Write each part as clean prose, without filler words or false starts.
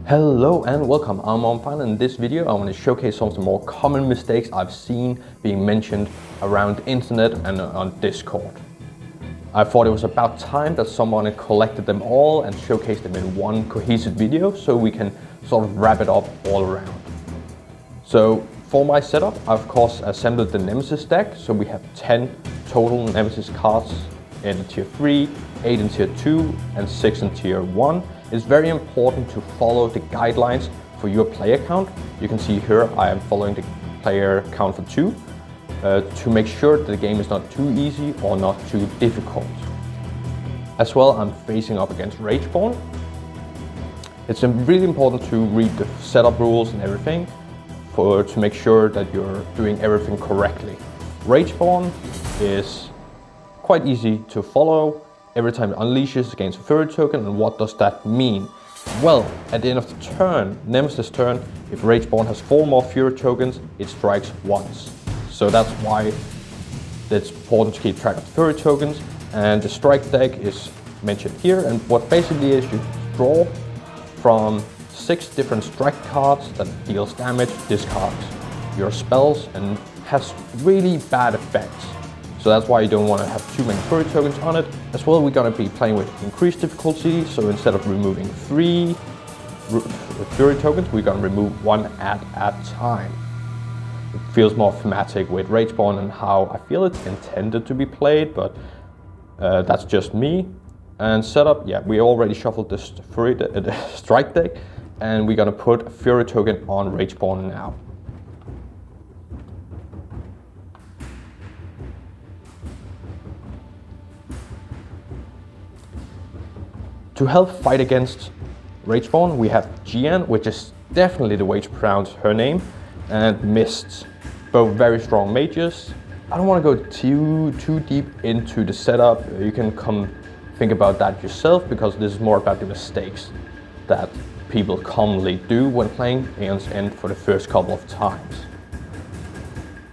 Hello and welcome, I'm Omfan, and in this video I want to showcase some of the more common mistakes I've seen being mentioned around the internet and on Discord. I thought it was about time that someone collected them all and showcased them in one cohesive video so we can sort of wrap it up all around. So for my setup, I've of course assembled the Nemesis deck, so we have 10 total Nemesis cards in tier 3, 8 in tier 2 and 6 in tier 1. It's very important to follow the guidelines for your player count. You can see here I am following the player count for 2 to make sure that the game is not too easy or not too difficult. As well, I'm facing up against Rageborn. It's really important to read the setup rules and everything to make sure that you're doing everything correctly. Rageborn is quite easy to follow. Every time it unleashes against a Fury token, and what does that mean? Well, at the end of the turn, Nemesis turn, if Rageborn has 4 more Fury tokens, it strikes once. So that's why it's important to keep track of the Fury tokens, and the strike deck is mentioned here, and what basically is you draw from 6 different strike cards that deals damage, discards your spells, and has really bad effects. So that's why you don't want to have too many Fury tokens on it. As well, we're going to be playing with increased difficulty, so instead of removing 3 Fury tokens, we're going to remove 1 at a time. It feels more thematic with Rageborn and how I feel it's intended to be played, but that's just me. And setup, yeah, we already shuffled this the strike deck, and we're going to put a Fury token on Rageborn now. To help fight against Rageborn, we have Aeon, which is definitely the way to pronounce her name, and Mist, both very strong mages. I don't want to go too deep into the setup. You can come think about that yourself, because this is more about the mistakes that people commonly do when playing Aeon's End for the first couple of times.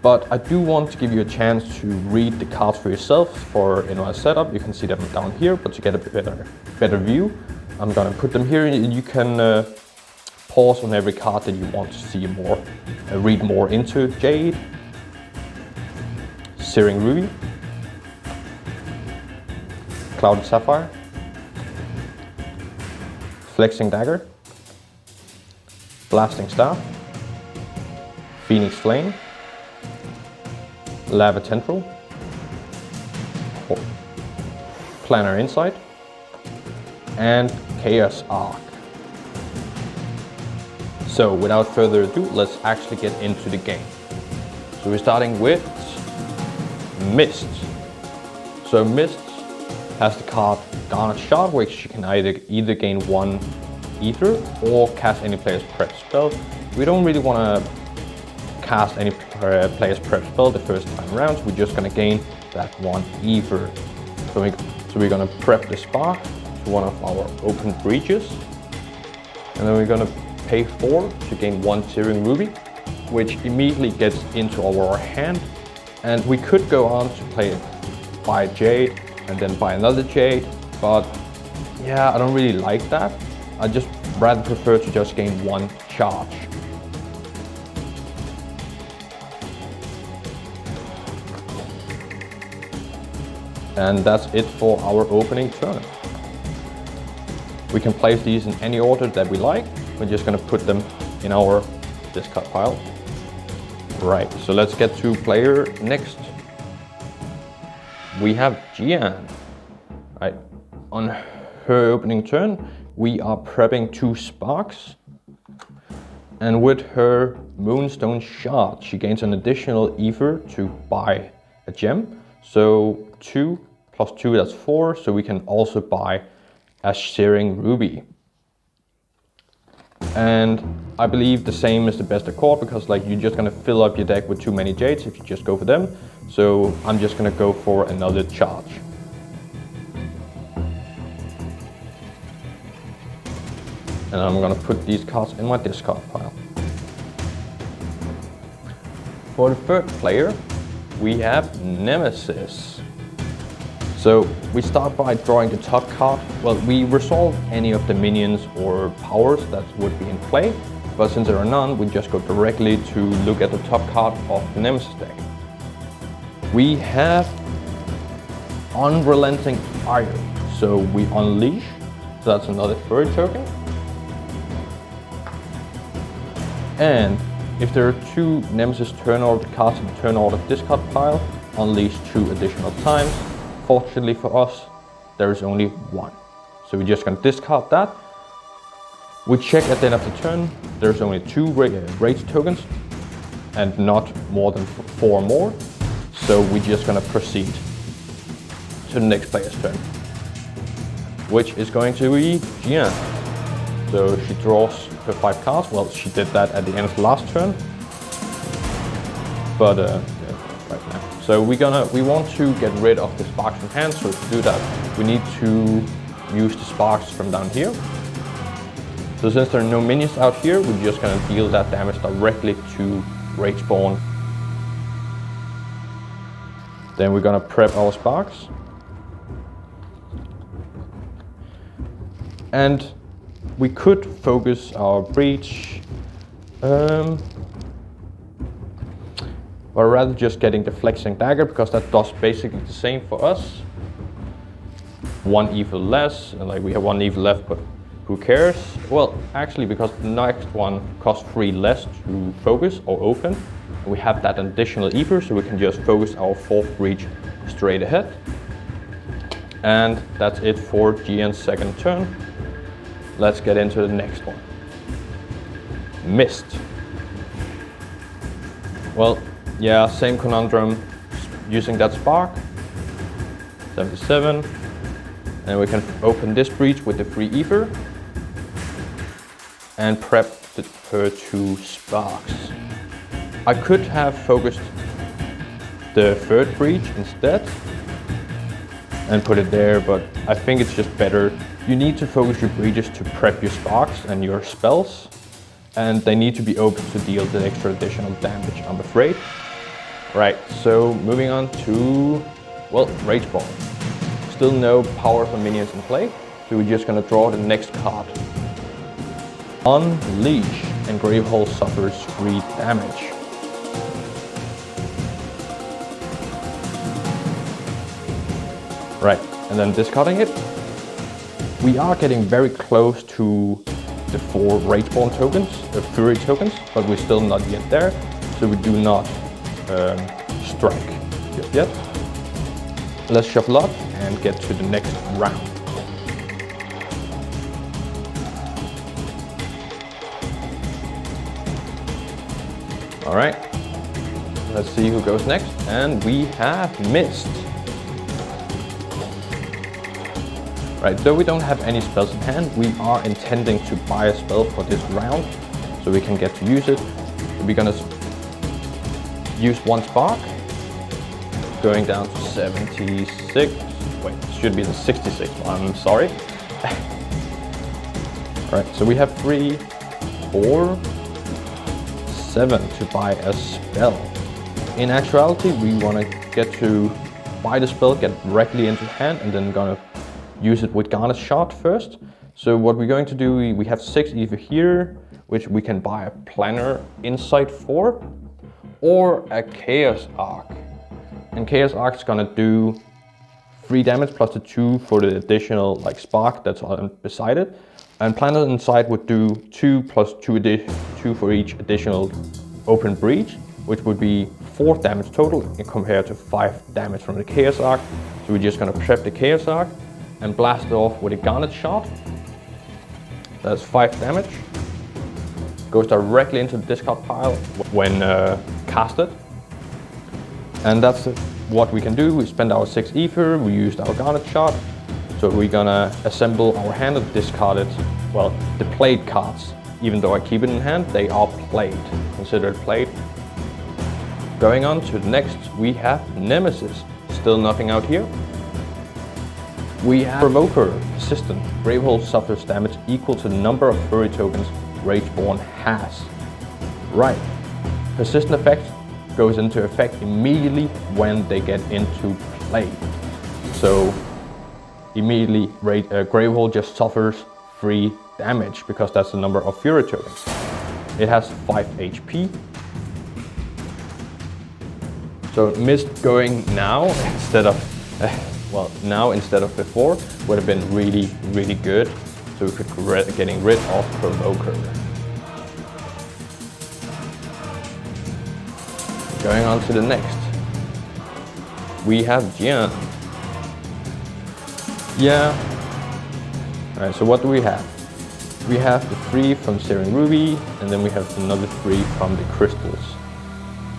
But I do want to give you a chance to read the cards for yourself in my setup. You can see them down here, but to get a better view, I'm gonna put them here, and you can pause on every card that you want to see more, read more into. Jade, Searing Ruby, Clouded Sapphire, Flexing Dagger, Blasting Staff, Phoenix Flame, Lava Tendril, Planar Insight, and Chaos Arc. So without further ado, let's actually get into the game. So we're starting with Mist. So Mist has the card Garnet Shard, which you can either gain 1 ether or cast any player's prep spell. We don't really want to cast any player's prep spell the first time around, so we're just going to gain that 1 ether. So we're going to prep the Spark to one of our open breaches, and then we're going to pay 4 to gain 1 Searing Ruby, which immediately gets into our hand. And we could go on to buy Jade and then buy another Jade, but yeah, I don't really like that. I just rather prefer to just gain 1 charge. And that's it for our opening turn. We can place these in any order that we like. We're just going to put them in our discard pile. Right, so let's get to player next. We have Aeon. Right, on her opening turn, we are prepping 2 Sparks. And with her Moonstone Shard, she gains an additional ether to buy a gem. So 2 plus 2, that's 4, so we can also buy a Searing Ruby. And I believe the same is the best accord, because like you're just gonna fill up your deck with too many Jades if you just go for them. So I'm just gonna go for another charge. And I'm gonna put these cards in my discard pile. For the third player, we have Nemesis. So we start by drawing the top card. Well, we resolve any of the minions or powers that would be in play, but since there are none, we just go directly to look at the top card of the Nemesis deck. We have Unrelenting Ire, so we unleash, so that's another furry token. And if there are 2 Nemesis turn order cards in the turn order discard pile, unleash 2 additional times. Fortunately for us, there is only 1. So we're just gonna discard that. We check at the end of the turn, there's only 2 rage tokens and not more than 4 more. So we're just gonna proceed to the next player's turn, which is going to be Aeon. So she draws her 5 cards. Well, she did that at the end of the last turn, but yeah, right now. So we want to get rid of the sparks from hand. So to do that, we need to use the sparks from down here. So since there are no minions out here, we're just gonna deal that damage directly to Rageborn. Then we're gonna prep our sparks. And we could focus our breach, but rather just getting the flexing dagger, because that does basically the same for us. 1 evil less, and like we have 1 evil left, but who cares? Well, actually, because the next one costs 3 less to focus or open, we have that additional ether, so we can just focus our 4th breach straight ahead. And that's it for Aeon's second turn. Let's get into the next one. Mist. Well, yeah, same conundrum, using that spark. 77. And we can open this breach with the 3 ether and prep her 2 sparks. I could have focused the 3rd breach instead and put it there, but I think it's just better. You need to focus your breaches to prep your sparks and your spells, and they need to be open to deal the extra additional damage, I'm afraid. Right, so moving on to, well, Rageborn. Still no powerful minions in play, so we're just gonna draw the next card. Unleash, and Gravehold suffers 3 damage. Right, and then discarding it. We are getting very close to the 4 Rageborn tokens, the Fury tokens, but we're still not yet there, so we do not strike just yet. Let's shuffle up and get to the next round. All right, let's see who goes next, and we have Mist. Right, though we don't have any spells in hand, we are intending to buy a spell for this round, so we can get to use it. We're gonna use 1 spark, going down to 76. Wait, it should be the 66 one, I'm sorry. Right, so we have 3, 4, 7 to buy a spell. In actuality, we wanna get to buy the spell, get directly into hand, and then gonna use it with Garnet Shot first. So what we're going to do, we have 6 ether here, which we can buy a Planner Insight for, or a Chaos Arc. And Chaos Arc is gonna do 3 damage plus the 2 for the additional like spark that's on beside it. And Planner Insight would do 2 plus 2 for each additional open breach, which would be 4 damage total compared to 5 damage from the Chaos Arc. So we're just gonna prep the Chaos Arc and blast it off with a Garnet Shot. That's 5 damage. Goes directly into the discard pile when casted. And that's what we can do. We spend our 6 ether, we used our Garnet Shot. So we're gonna assemble our hand and discard it. Well, the played cards, even though I keep it in hand, they are played, considered played. Going on to the next, we have Nemesis. Still nothing out here. We have Provoker, Persistent. Gravehold suffers damage equal to the number of Fury tokens Rageborn has. Right. Persistent effect goes into effect immediately when they get into play. So immediately Gravehold just suffers 3 damage because that's the number of Fury tokens. It has 5 HP. So Mist going now instead of instead of before would have been really good. So we could getting rid of Provoker. Going on to the next, we have Jian. Yeah. Alright, so what do we have? We have the 3 from Searing Ruby, and then we have another 3 from the crystals.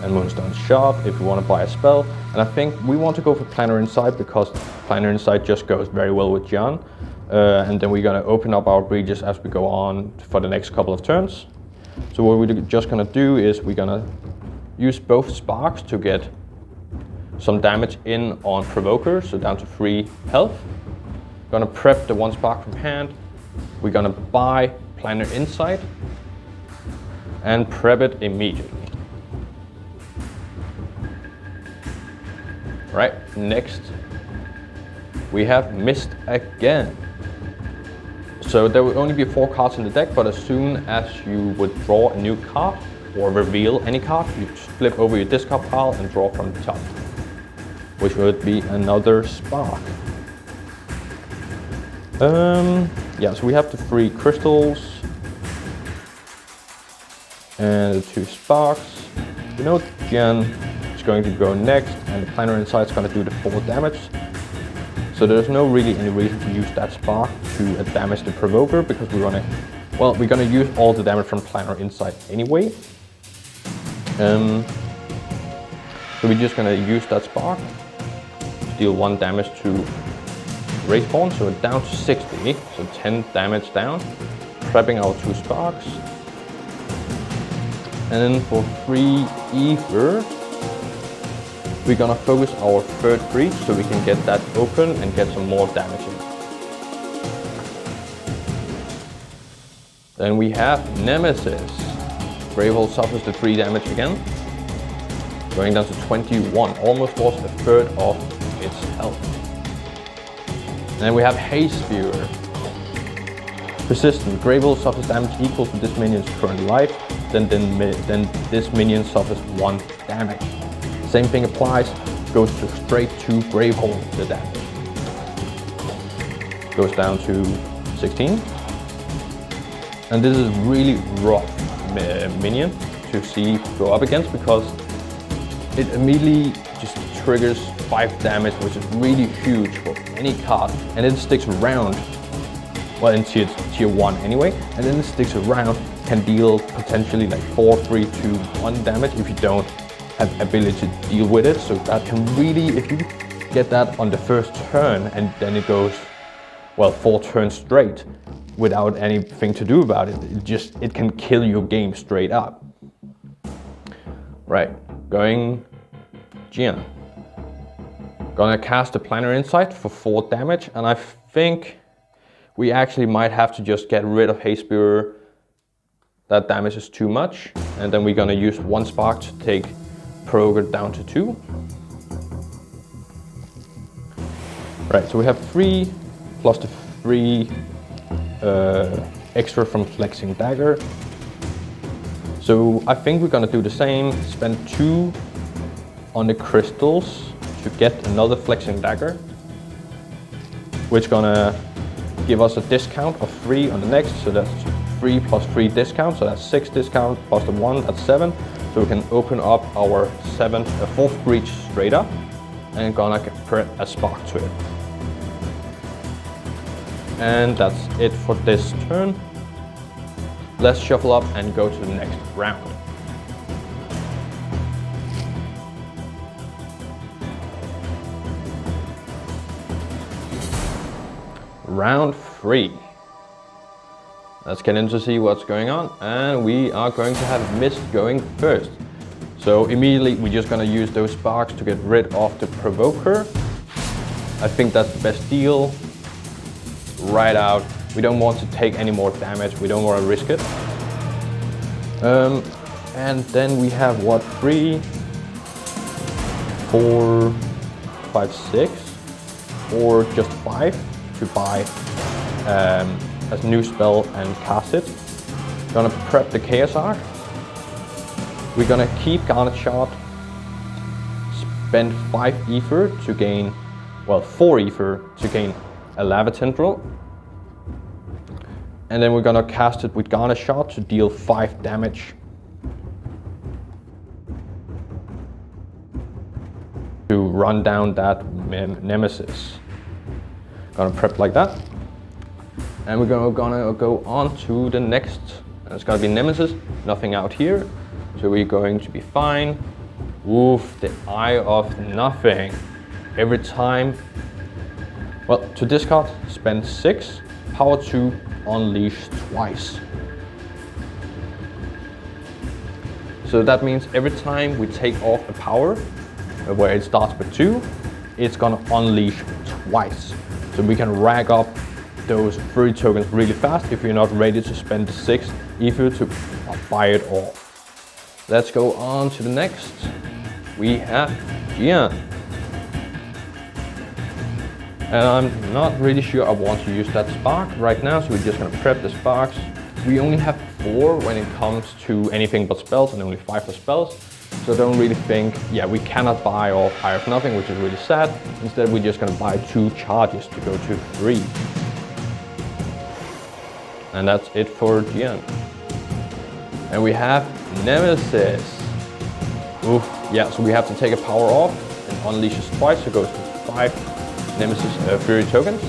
And Moonstone Shop if we want to buy a spell. And I think we want to go for Planar Insight because Planar Insight just goes very well with Jian. And then we're going to open up our breaches as we go on for the next couple of turns. So what we're just going to do is we're going to use both sparks to get some damage in on Provoker, so down to 3 health. Gonna prep the 1 spark from hand. We're gonna buy Planar Insight and prep it immediately. Right, next we have Mist again. So there will only be 4 cards in the deck, but as soon as you would draw a new card or reveal any card, you flip over your discard pile and draw from the top, which would be another spark. Yeah, so we have the 3 crystals and the 2 sparks. You know, Jian is going to go next, and the Planar Insight is going to do the 4 damage. So there's no really any reason to use that spark to damage the Provoker because we're gonna use all the damage from Planar Insight anyway. So we're just gonna use that spark, deal 1 damage to Respawn, so down to 60, so 10 damage down, prepping our 2 sparks. And then for 3 ether, we're gonna focus our 3rd breach so we can get that open and get some more damage in. Then we have Nemesis. Gravehold suffers the 3 damage again, going down to 21, almost lost a 3rd of its health. And then we have Haze Spear. Persistent. Gravehold suffers damage equal to this minion's current life, then this minion suffers 1 damage. Same thing applies, goes straight to Gravehold, the damage. Goes down to 16. And this is really rough minion to see go up against because it immediately just triggers 5 damage, which is really huge for any card, and it sticks around, well, in tier 1 anyway, and then it sticks around, can deal potentially like 4, 3, 2, 1 damage if you don't have ability to deal with it. So that can really, if you get that on the 1st turn and then it goes, well, 4 turns straight without anything to do about it, it can kill your game straight up. Right, going Jian. Gonna cast a Planar Insight for 4 damage, and I think we actually might have to just get rid of Haze Spear. That damage is too much, and then we're gonna use 1 spark to take Provoker down to 2. Right, so we have 3 plus the 3 extra from Flexing Dagger. So I think we're gonna do the same, spend 2 on the crystals to get another Flexing Dagger, which gonna give us a discount of 3 on the next, so that's 3 plus 3 discount, so that's 6 discount plus the 1, that's 7. So we can open up our 4th breach straight up, and gonna put a spark to it. And that's it for this turn. Let's shuffle up and go to the next round. Round 3. Let's get in to see what's going on, and we are going to have Mist going first. So immediately we're just gonna use those sparks to get rid of the Provoker. I think that's the best deal. Right out. We don't want to take any more damage, we don't want to risk it. And then we have what, 3, 4, 5, 6. or just 5 to buy a new spell and cast it. Gonna prep the KSR. We're gonna keep Garnet Shard, spend 5 ether to gain, well, 4 ether to gain a Lava Tendril. And then we're gonna cast it with Garnet Shard to deal 5 damage. To run down that Nemesis. Gonna prep like that. And we're gonna go on to the next. And it's gonna be Nemesis, nothing out here. So we're going to be fine. Oof, the Eye of Nothing. Every time, well, to discard, spend 6, power 2, unleash twice. So that means every time we take off a power, where it starts with 2, it's gonna unleash twice. So we can rack up those 3 tokens really fast if you're not ready to spend the 6 ether to fire it off. Let's go on to the next. We have Aeon. And I'm not really sure I want to use that spark right now, so we're just gonna prep the sparks. We only have 4 when it comes to anything but spells, and only 5 for spells. So I don't really think, yeah, we cannot buy off Eye of Nothing, which is really sad. Instead, we're just gonna buy 2 charges to go to 3. And that's it for Aeon. And we have Nemesis. Oof, yeah, so we have to take a power off and unleashes twice, so it goes to 5 Nemesis Fury tokens.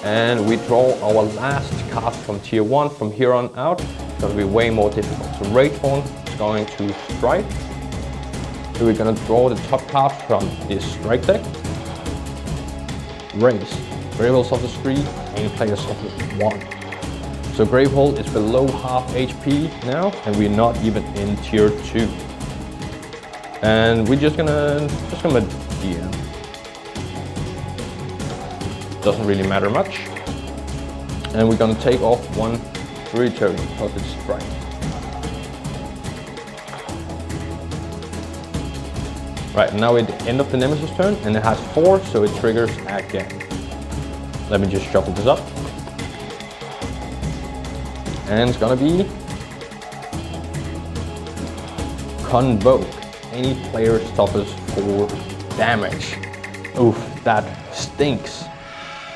And we draw our last card from tier 1 from here on out. It's gonna be way more difficult. So Rageborn is going to strike. So we're gonna draw the top card from this strike deck. Raise. Gravehold of the Street, any players of the 1. So Gravehold is below half HP now, and we're not even in tier 2. And we're just gonna DM. Doesn't really matter much. And we're gonna take off 1 Fury token because it's strike. Right, now at the end of the Nemesis turn, and it has 4, so it triggers again. Let me just shuffle this up. And it's gonna be Convoke. Any player suffers 4 damage. Oof, that stinks.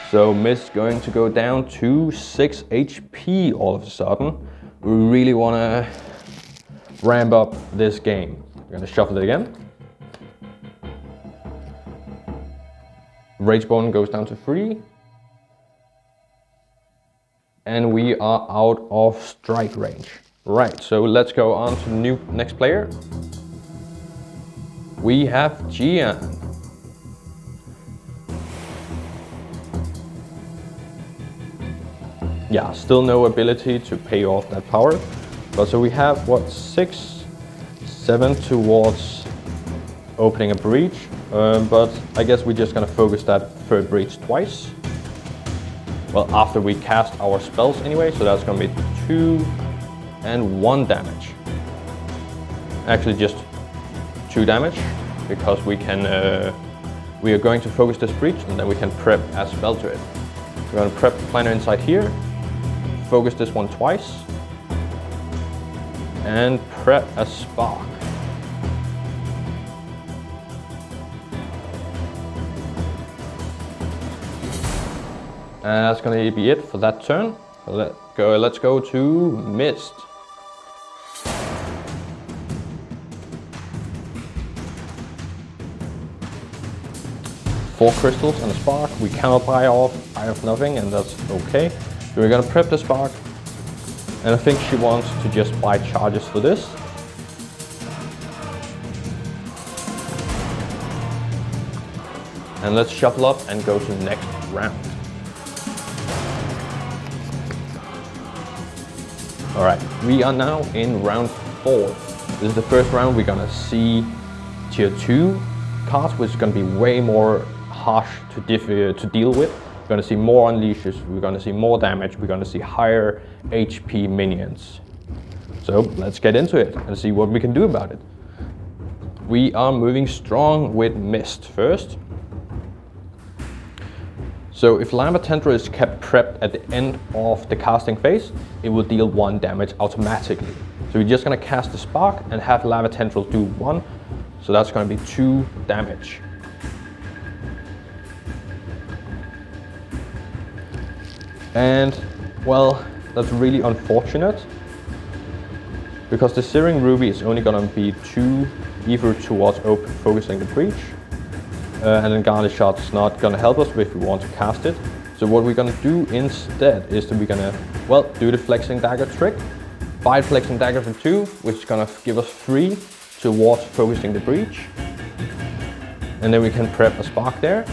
So Mist going to go down to 6 HP all of a sudden. We really wanna ramp up this game. We're gonna shuffle it again. Rageborn goes down to 3. And we are out of strike range. Right, so let's go on to the next player. We have Aeon. Yeah, still no ability to pay off that power. But so we have, what, 6, 7 towards opening a breach. But I guess we're just gonna focus that third breach twice. Well, after we cast our spells anyway, so that's gonna be 2 and 1 damage. Actually just 2 damage, because we are going to focus this breach and then we can prep a spell to it. We're gonna prep Planner Insight here, focus this one twice, and prep a spark. And that's gonna be it for that turn. Let's go to Mist. Four crystals and a spark. We cannot buy off Eye of Nothing, and that's okay. So we're gonna prep the spark. And I think she wants to just buy charges for this. And let's shuffle up and go to the next round. Alright, we are now in round 4. This is the first round we're gonna see tier 2 cards, which is gonna be way more harsh to deal with. We're gonna see more unleashes, we're gonna see more damage, we're gonna see higher HP minions. So let's get into it and see what we can do about it. We are moving strong with Mist first. So if Lava Tendril is kept prepped at the end of the casting phase, it will deal 1 damage automatically. So we're just gonna cast the spark and have Lava Tendril do 1. So that's gonna be 2 damage. And well, that's really unfortunate, because the Searing Ruby is only gonna be 2 either towards open focusing the breach, and then Garnet Shot is not gonna help us if we want to cast it. So what we're gonna do instead is that we're gonna, well, do the Flexing Dagger trick. Buy Flexing Dagger for 2, which is gonna give us 3 towards focusing the breach. And then we can prep a spark there.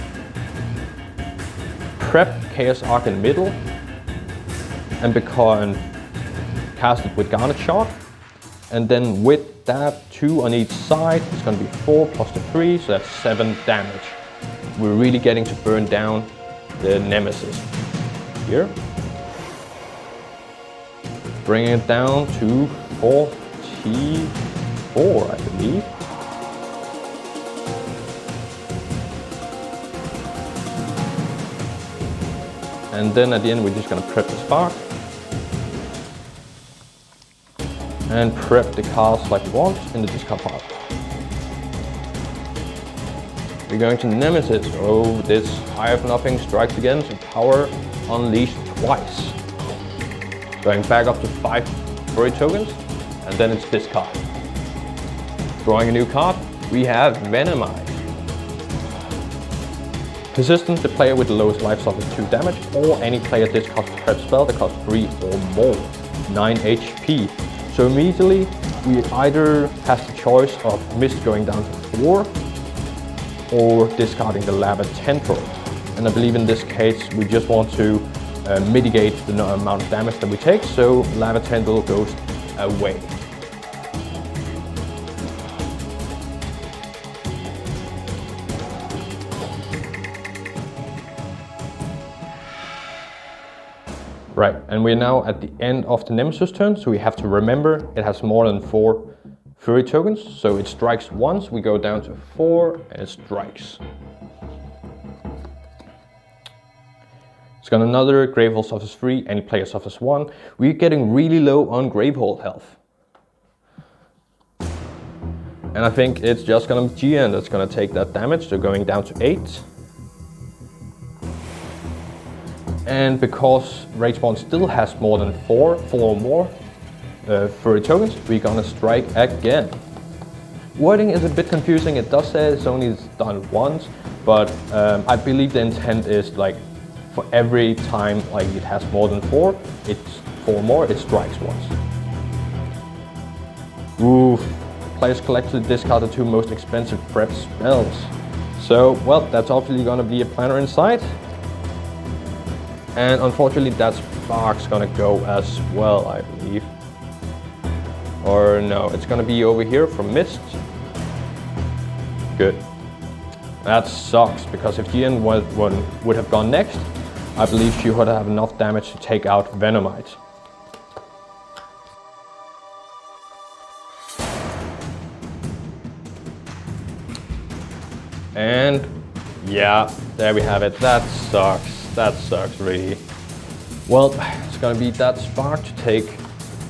Prep Chaos Arc in the middle. And cast it with Garnet Shot. And then with that 2 on each side, it's gonna be 4 plus the 3, so that's 7 damage. We're really getting to burn down the Nemesis here. Bringing it down to 44, I believe. And then at the end, we're just gonna prep the spark. And prep the cast like we want in the discard pile. We're going to Nemesis. Oh, this Eye of Nothing strikes again, so power unleashed twice. Going back up to 5 Fury tokens, and then it's discard. Drawing a new card, we have Venomite. Persistent, the player with the lowest life suffers 2 damage, or any player discards a prep spell that costs 3 or more, 9 HP. So immediately, we either has the choice of Mist going down to 4, or discarding the Lava Tendril. And I believe in this case, we just want to mitigate the amount of damage that we take, so Lava Tendril goes away. Right, and we're now at the end of the Nemesis turn, so we have to remember it has more than 4 Fury tokens, so it strikes once, we go down to 4, and it strikes. It's got another Gravehold suffers 3, any player suffers 1. We're getting really low on Gravehold health. And I think it's just gonna be GN that's gonna take that damage, so going down to 8. And because Ragebond still has more than 4 or more Fury tokens, we're gonna strike again. Wording is a bit confusing. It does say it's only done once, but I believe the intent is like for every time like it has more than 4, it's 4 more, it strikes once. Oof. Players collectively discard the 2 most expensive prep spells. So, well, that's obviously gonna be a Planner Insight. And unfortunately, that spark's gonna go as well, I believe. Or no, it's gonna be over here from Mist. Good. That sucks, because if Aeon would have gone next, I believe she would have enough damage to take out Venomite. And yeah, there we have it. That sucks. That sucks, really. Well, it's gonna be that spark to take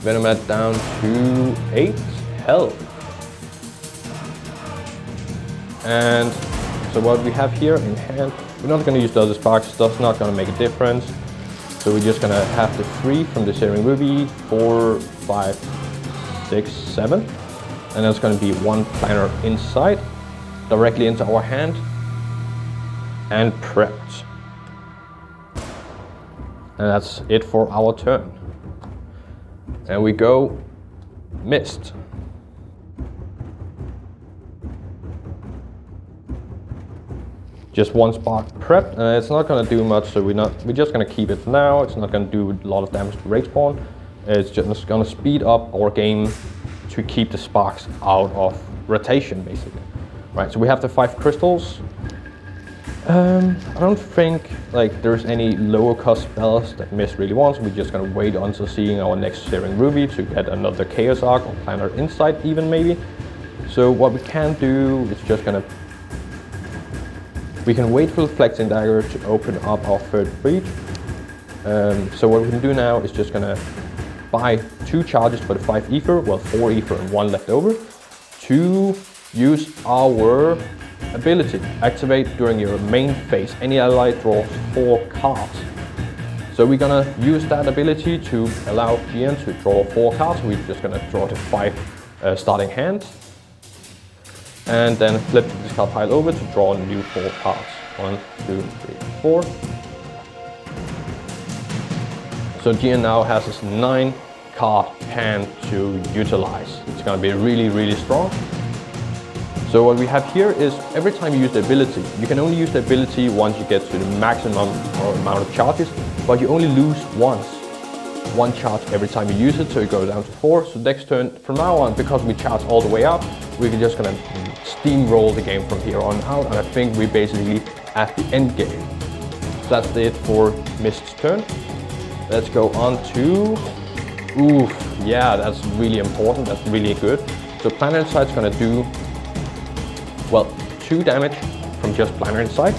Venomite down to 8 health. And so what we have here in hand, we're not gonna use the other sparks, that's not gonna make a difference. So we're just gonna have the 3 from the Searing Ruby, 4, 5, 6, 7. And that's gonna be 1 Planner Insight directly into our hand and prepped. And that's it for our turn. And we go Mist. Just 1 spark prepped, and it's not gonna do much, so we're just gonna keep it for now. It's not gonna do a lot of damage to Ragebond. It's just gonna speed up our game to keep the sparks out of rotation, basically. Right, so we have the 5 crystals. I don't think like there's any lower cost spells that Mist really wants. We're just gonna wait until seeing our next Searing Ruby to get another Chaos Arc or Planner Insight even maybe. So what we can do is just gonna We can wait for the flexing dagger to open up our third breach. So what we can do now is just gonna buy 2 charges for the 5 ether, well 4 ether and 1 left over, to use our ability. Activate during your main phase. Any ally draws 4 cards. So we're gonna use that ability to allow GN to draw 4 cards. We're just gonna draw the 5 starting hands. And then flip the discard pile over to draw a new 4 cards. 1, 2, 3, 4. So GN now has this 9 card hand to utilize. It's gonna be really, really strong. So what we have here is every time you use the ability, you can only use the ability once you get to the maximum amount of charges, but you only lose once. 1 charge every time you use it, so it goes down to 4. So next turn, from now on, because we charge all the way up, we're just gonna steamroll the game from here on out, and I think we're basically at the end game. So that's it for Mist's turn. Let's go on to, oof, yeah, that's really important, that's really good. So Planner Insight's gonna do, well, 2 damage from just Planner Insight,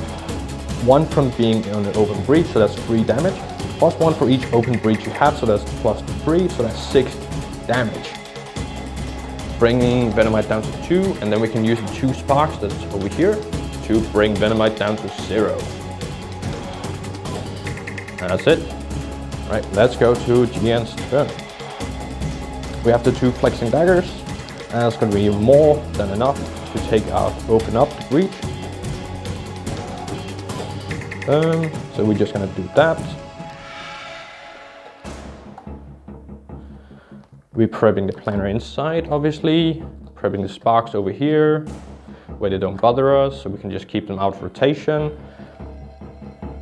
1 from being on an open breach, so that's 3 damage, plus 1 for each open breach you have, so that's plus 3, so that's 6 damage. Bringing Venomite down to 2, and then we can use the 2 sparks that's over here to bring Venomite down to 0. That's it. All right, let's go to GN's turn. We have the 2 flexing daggers, and it's going to be more than enough to open up the breach. So we're just going to do that. We're prepping the Planner Insight, obviously, prepping the sparks over here, where they don't bother us, so we can just keep them out of rotation.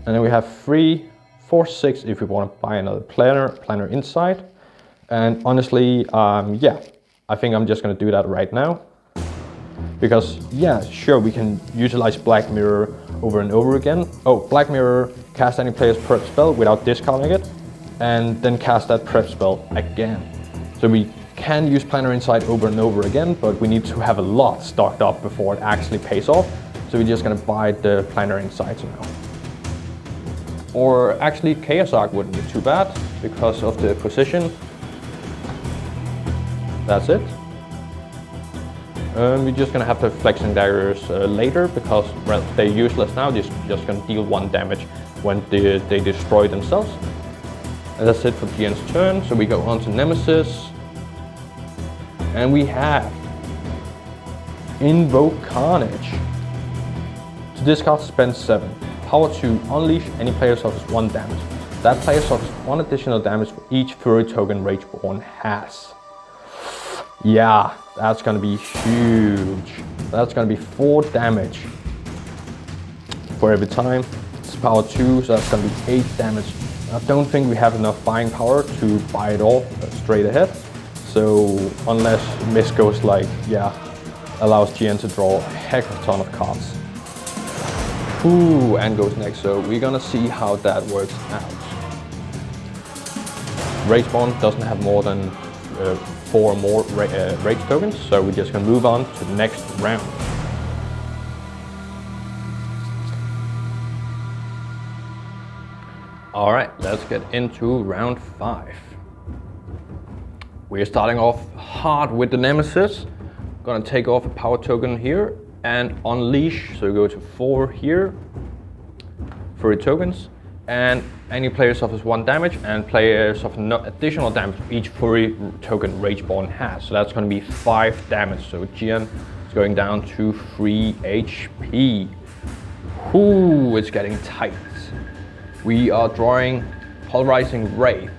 And then we have 3, 4, 6 if we want to buy another Planner Insight. And honestly, yeah, I think I'm just going to do that right now. Because, yeah, sure, we can utilize Black Mirror over and over again. Oh, Black Mirror, cast any player's prep spell without discarding it, and then cast that prep spell again. So we can use Planner Insight over and over again, but we need to have a lot stocked up before it actually pays off. So we're just gonna buy the Planner Insights now. Or actually, Chaos Arc wouldn't be too bad because of the position. That's it. We're just gonna have the flexing daggers later because, well, they're useless now. They're just gonna deal 1 damage when they destroy themselves. And that's it for GN's turn. So we go on to Nemesis. And we have Invoke Carnage. To discard, spend 7. Power to unleash, any player suffers 1 damage. That player suffers 1 additional damage for each Fury token Rageborn has. Yeah, that's gonna be huge. That's gonna be 4 damage for every time. It's power 2, so that's gonna be 8 damage. I don't think we have enough buying power to buy it all straight ahead. So unless Mist goes like, yeah, allows GN to draw a heck of a ton of cards. Ooh, and goes next, so we're gonna see how that works out. Rageborn doesn't have more than 4 more rage tokens, so we're just gonna move on to the next round. All right, let's get into round 5. We're starting off hard with the Nemesis. Gonna take off a power token here and unleash, so we go to 4 here. Fury tokens, and any player suffers 1 damage, and players suffer no additional damage for each Fury token Rageborn has. So that's going to be 5 damage. So GN is going down to 3 HP. Ooh, it's getting tight. We are drawing Pulverizing Ray,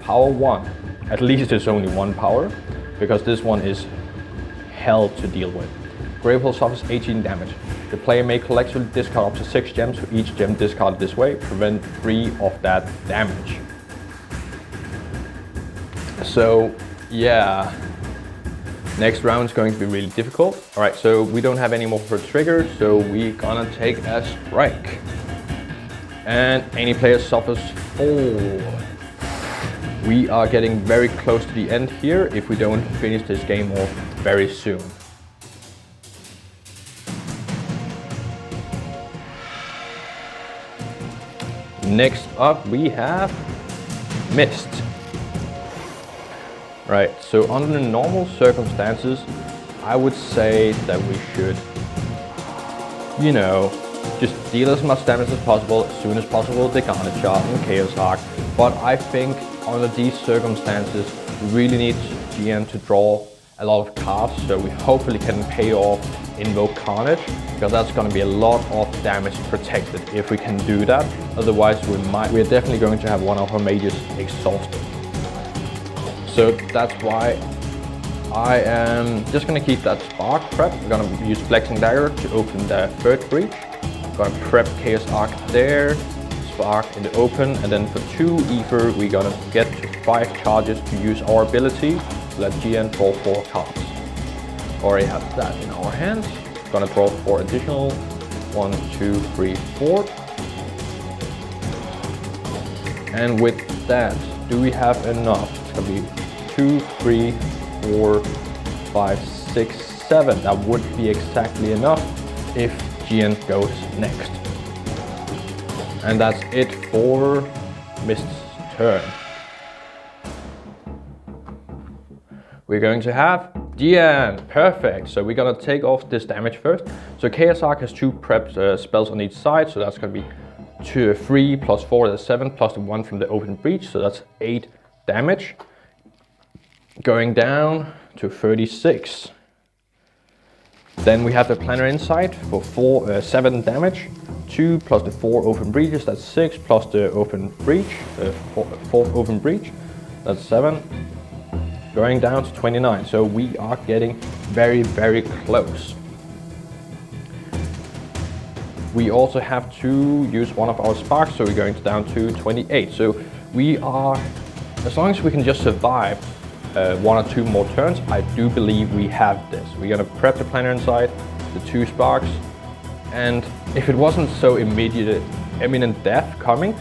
power 1. At least it's only 1 power, because this one is hell to deal with. Gravehold suffers 18 damage. The player may collectively discard up to 6 gems for each gem discarded this way, prevent 3 of that damage. So, yeah. Next round is going to be really difficult. Alright, so we don't have any more for trigger, so we're gonna take a strike. And any player suffers 4. We are getting very close to the end here if we don't finish this game off very soon. Next up we have Mist. Right, so under normal circumstances, I would say that we should, you know, just deal as much damage as possible, as soon as possible, the Garnet Shard and Chaos Arc. But I think under these circumstances, we really need GN to draw a lot of cards, so we hopefully can pay off Invoke Carnage, because that's going to be a lot of damage protected if we can do that. Otherwise, we're definitely going to have one of our mages exhausted. So that's why I am just going to keep that Spark prep. We're going to use Flexing Dagger to open the third breach. Going to prep Chaos Arc there, Spark in the open, and then for 2 Ether, we're going to get to 5 charges to use our ability. Let GN draw 4 cards. Already have that in our hands. Gonna draw 4 additional. 1, 2, 3, 4. And with that, do we have enough? It's gonna be 2, 3, 4, 5, 6, 7. That would be exactly enough if GN goes next. And that's it for Mist's turn. We're going to have GN. Perfect. So we're gonna take off this damage first. So Chaos Arc has 2 prepped spells on each side, so that's gonna be 3 plus 4, that's 7, plus the 1 from the open breach, so that's 8 damage. Going down to 36. Then we have the Planner Insight for 7 damage. 2 plus the 4 open breaches, that's 6, plus the open breach, 4th open breach, that's 7. Going down to 29, so we are getting very, very close. We also have to use one of our sparks, so we're going down to 28. So we are, as long as we can just survive 1 or 2 more turns, I do believe we have this. We're gonna prep the Planner Inside, the 2 sparks, and if it wasn't so imminent death coming,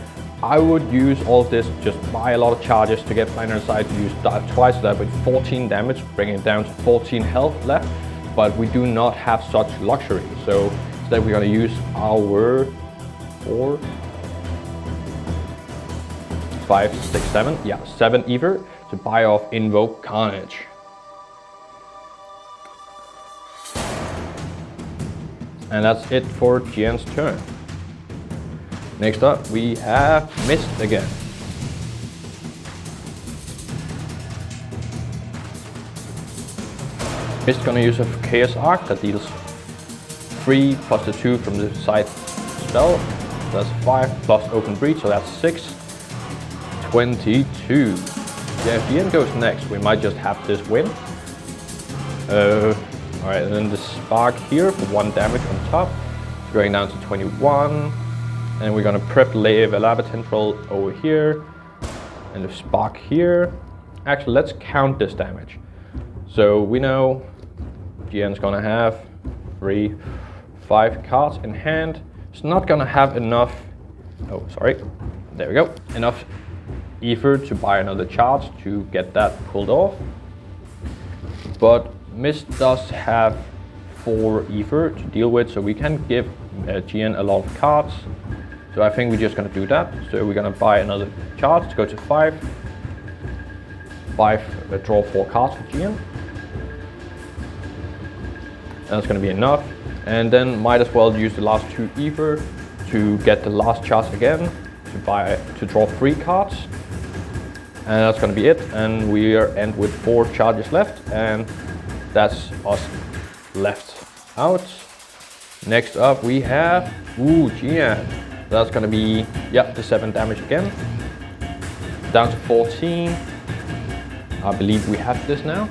I would use all of this, just buy a lot of charges to get Planner Inside, to use twice that with 14 damage, bringing it down to 14 health left, but we do not have such luxury. So instead we're gonna use our 4, 5, 6, 7, yeah, 7 Ether to buy off Invoke Carnage. And that's it for GN's turn. Next up, we have Mist again. Mist gonna use a Chaos Arc that deals 3 plus the 2 from the side spell. That's 5 plus open breach, so that's 6. 22. Yeah, if GN goes next, we might just have this win. Alright, and then the Spark here for 1 damage on top. Going down to 21. And we're gonna prep Lava Tendril over here, and the Spark here. Actually, let's count this damage. So we know GN's gonna have 3, 5 cards in hand. It's not gonna have enough, oh sorry, there we go, enough Ether to buy another charge to get that pulled off. But Mist does have 4 Ether to deal with, so we can give GN a lot of cards. So I think we're just gonna do that. So we're gonna buy another charge to go to 5. 5, draw 4 cards for GN. That's gonna be enough. And then might as well use the last 2 Ether to get the last charge again, to draw 3 cards. And that's gonna be it. And we end with 4 charges left, and that's us left out. Next up we have GN. That's gonna be, yeah, the 7 damage again. Down to 14. I believe we have this now.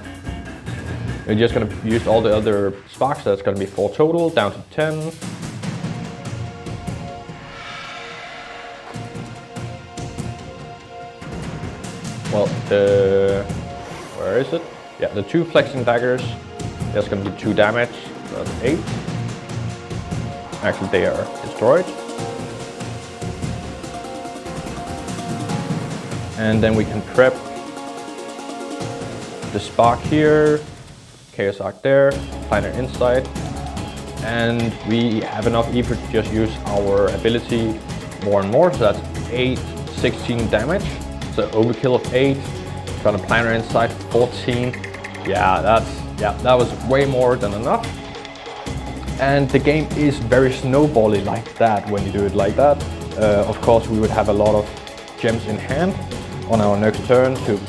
We're just gonna use all the other sparks, so that's gonna be 4 total, down to 10. Well, where is it? Yeah, the 2 flexing daggers, that's gonna be 2 damage, so that's 8. Actually, they are destroyed. And then we can prep the Spark here, Chaos Arc there, Planner Insight, and we have enough Ether to just use our ability more and more, so that's 8, 16 damage. So overkill of 8. Got a planner inside 14. Yeah, that was way more than enough. And the game is very snowbally like that when you do it like that. Of course, we would have a lot of gems in hand on our next turn to,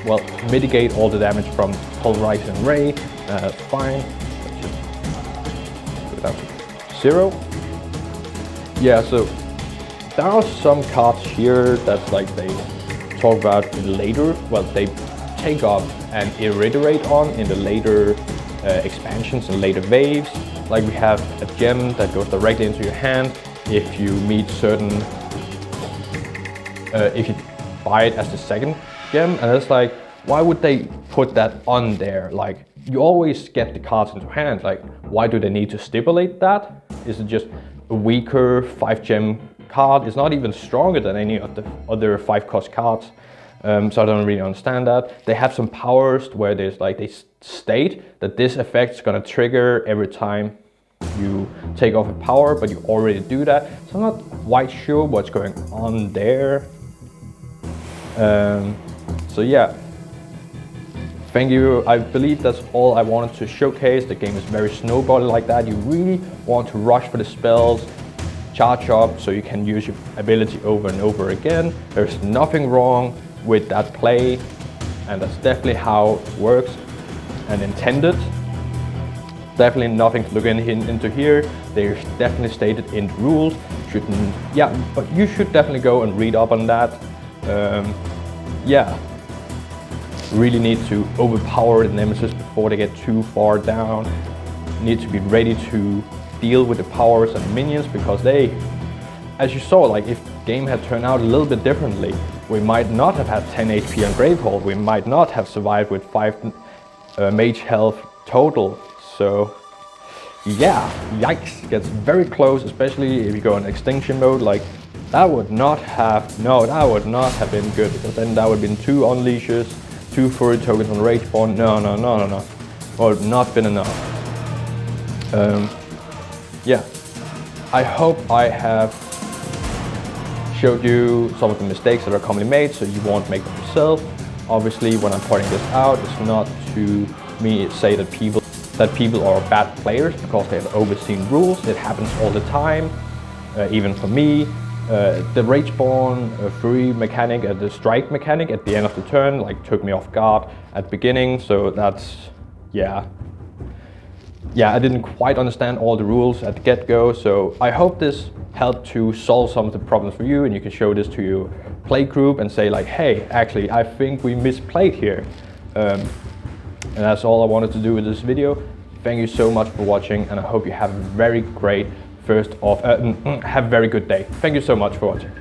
well, mitigate all the damage from pulverizing ray. That's fine. Let's just put it up 0. Yeah, so there are some cards here that like they talk about later. Well, they take up and iterate on in the later expansions and later waves. Like we have a gem that goes directly into your hand if you meet certain, if you buy it as the second gem, and it's like, why would they put that on there? Like, you always get the cards into hand. Like, why do they need to stipulate that? Is it just a weaker 5 gem card? It's not even stronger than any of the other 5 cost cards. So I don't really understand that. They have some powers where there's like, they state that this effect is gonna trigger every time you take off a power, but you already do that. So I'm not quite sure what's going on there. So yeah, thank you. I believe that's all I wanted to showcase. The game is very snowball like that. You really want to rush for the spells, charge up so you can use your ability over and over again. There's nothing wrong with that play, and that's definitely how it works and intended. Definitely nothing to look into here. They're definitely stated in the rules. Shouldn't, yeah, but you should definitely go and read up on that. Yeah, really need to overpower the nemesis before they get too far down. Need to be ready to deal with the powers and minions, because they, as you saw, like if the game had turned out a little bit differently, we might not have had 10 HP on Gravehold. We might not have survived with 5 mage health total. So yeah, yikes, gets very close, especially if you go in extinction mode. Like that would not have, no, that would not have been good, because then that would have been 2 unleashes, 2 fury tokens on Rageborn. No. Would not been enough. Yeah, I hope I have showed you some of the mistakes that are commonly made, so you won't make them yourself. Obviously, when I'm pointing this out, it's not to me say that people are bad players because they have overseen rules. It happens all the time, even for me. The Rageborn Fury mechanic, the strike mechanic at the end of the turn, like took me off guard at the beginning. So that's, yeah, I didn't quite understand all the rules at the get-go. So I hope this helped to solve some of the problems for you, and you can show this to your play group and say like, hey, actually, I think we misplayed here. And that's all I wanted to do with this video. Thank you so much for watching, and I hope you have a very great have a very good day. Thank you so much for watching.